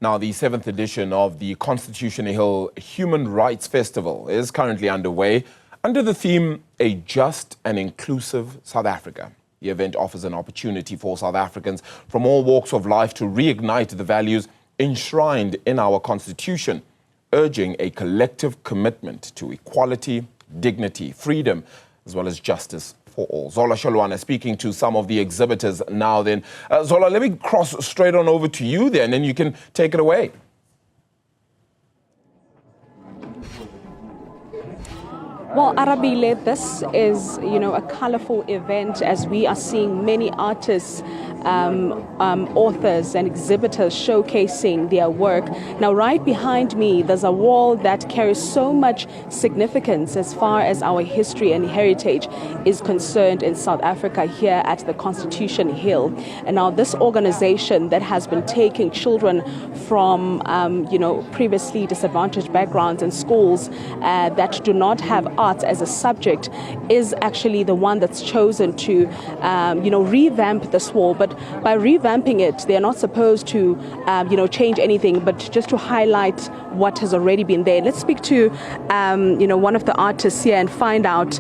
Now, the 7th edition of the Constitution Hill Human Rights Festival is currently underway under the theme, A Just and Inclusive South Africa. The event offers an opportunity for South Africans from all walks of life to reignite the values enshrined in our Constitution, urging a collective commitment to equality, dignity, freedom, as well as justice for all. Zola Sholwana speaking to some of the exhibitors now then. Zola, let me cross straight on over to you there, and then you can take it away. Well, Arabile, this is, a colorful event as we are seeing many artists, authors and exhibitors showcasing their work. Now, right behind me, there's a wall that carries so much significance as far as our history and heritage is concerned in South Africa here at the Constitution Hill. And now this organization that has been taking children from, previously disadvantaged backgrounds and schools that do not have arts as a subject is actually the one that's chosen to, revamp this wall. But by revamping it, they're not supposed to, change anything, but just to highlight what has already been there. Let's speak to, one of the artists here and find out,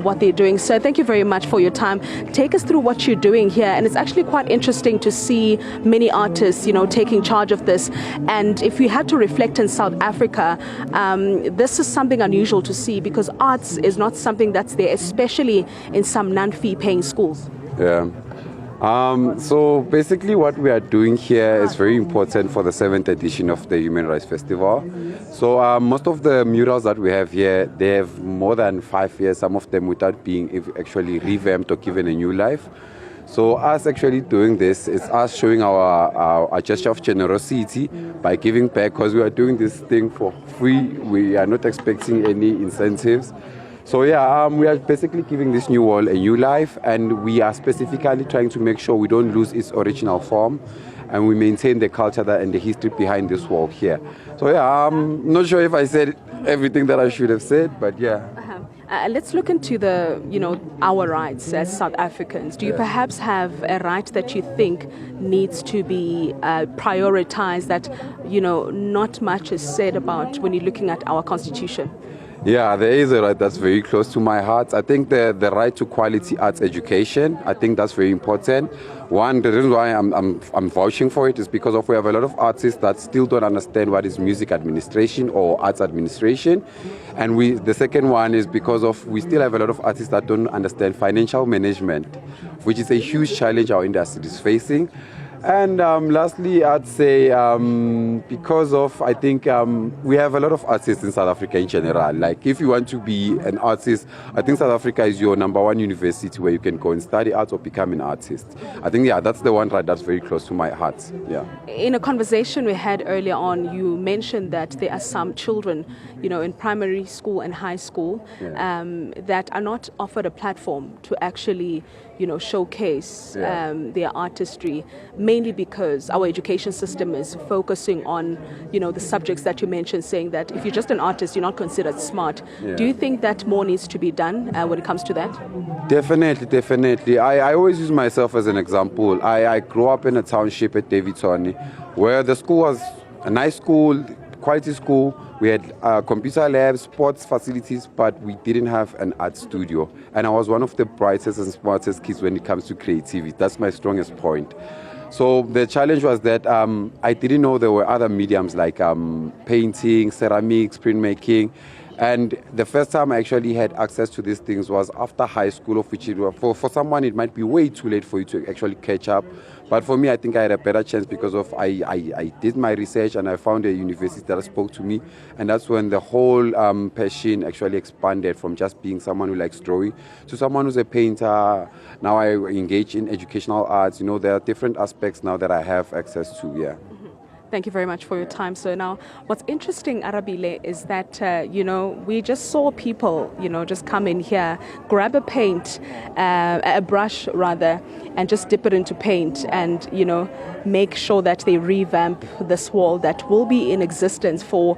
what they're doing. So thank you very much for your time. Take us through what you're doing here. And it's actually quite interesting to see many artists, taking charge of this. And if we had to reflect in South Africa, this is something unusual to see because arts is not something that's there, especially in some non-fee paying schools. Yeah. So basically what we are doing here is very important for the 7th edition of the Human Rights Festival. So most of the murals that we have here, they have more than 5 years, some of them without being actually revamped or given a new life. So us actually doing this is us showing our gesture of generosity by giving back, because we are doing this thing for free. We are not expecting any incentives. So yeah, we are basically giving this new wall a new life, and we are specifically trying to make sure we don't lose its original form and we maintain the culture and the history behind this wall here. So yeah, I'm not sure if I said everything that I should have said, but yeah. Let's look into the, our rights as South Africans. Do you perhaps have a right that you think needs to be prioritized that, not much is said about when you're looking at our Constitution? Yeah, there is a right that's very close to my heart. I think the right to quality arts education, I think that's very important. One, the reason why I'm vouching for it is because we have a lot of artists that still don't understand what is music administration or arts administration. And the second one is because we still have a lot of artists that don't understand financial management, which is a huge challenge our industry is facing. And lastly, I'd say I think we have a lot of artists in South Africa in general. Like if you want to be an artist, I think South Africa is your #1 university where you can go and study arts or become an artist. I think, yeah, that's the one right that's very close to my heart. Yeah. In a conversation we had earlier on, you mentioned that there are some children, in primary school and high school that are not offered a platform to actually, showcase their artistry, mainly because our education system is focusing on, the subjects that you mentioned, saying that if you're just an artist, you're not considered smart. Yeah. Do you think that more needs to be done when it comes to that? Definitely. I always use myself as an example. I grew up in a township at Davidson where the school was a nice school, quality school. We had computer labs, sports facilities, but we didn't have an art studio. And I was one of the brightest and smartest kids when it comes to creativity. That's my strongest point. So the challenge was that I didn't know there were other mediums like painting, ceramics, printmaking. And the first time I actually had access to these things was after high school, of which for someone it might be way too late for you to actually catch up. But for me, I think I had a better chance because I did my research and I found a university that spoke to me. And that's when the whole passion actually expanded from just being someone who likes drawing to someone who's a painter. Now I engage in educational arts. There are different aspects now that I have access to, yeah. Thank you very much for your time. So now what's interesting, Arabile, is that, we just saw people, just come in here, grab a paint, a brush rather, and just dip it into paint and, make sure that they revamp this wall that will be in existence for,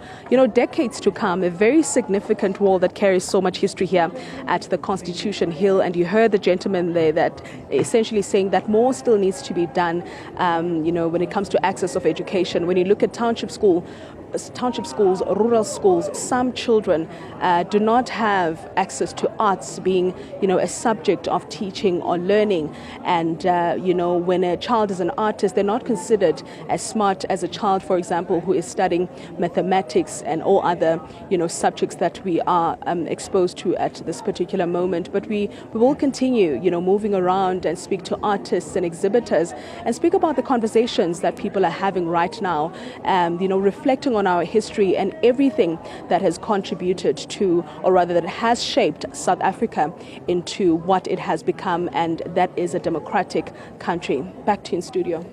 decades to come. A very significant wall that carries so much history here at the Constitution Hill. And you heard the gentleman there that essentially saying that more still needs to be done, when it comes to access of education, When you look at township schools, rural schools, some children do not have access to arts being, a subject of teaching or learning. And, when a child is an artist, they're not considered as smart as a child, for example, who is studying mathematics and all other, subjects that we are exposed to at this particular moment. But we will continue, moving around and speak to artists and exhibitors and speak about the conversations that people are having right now, reflecting on our history and everything that has contributed to, or rather that has shaped South Africa into what it has become, and that is a democratic country. Back to you in studio.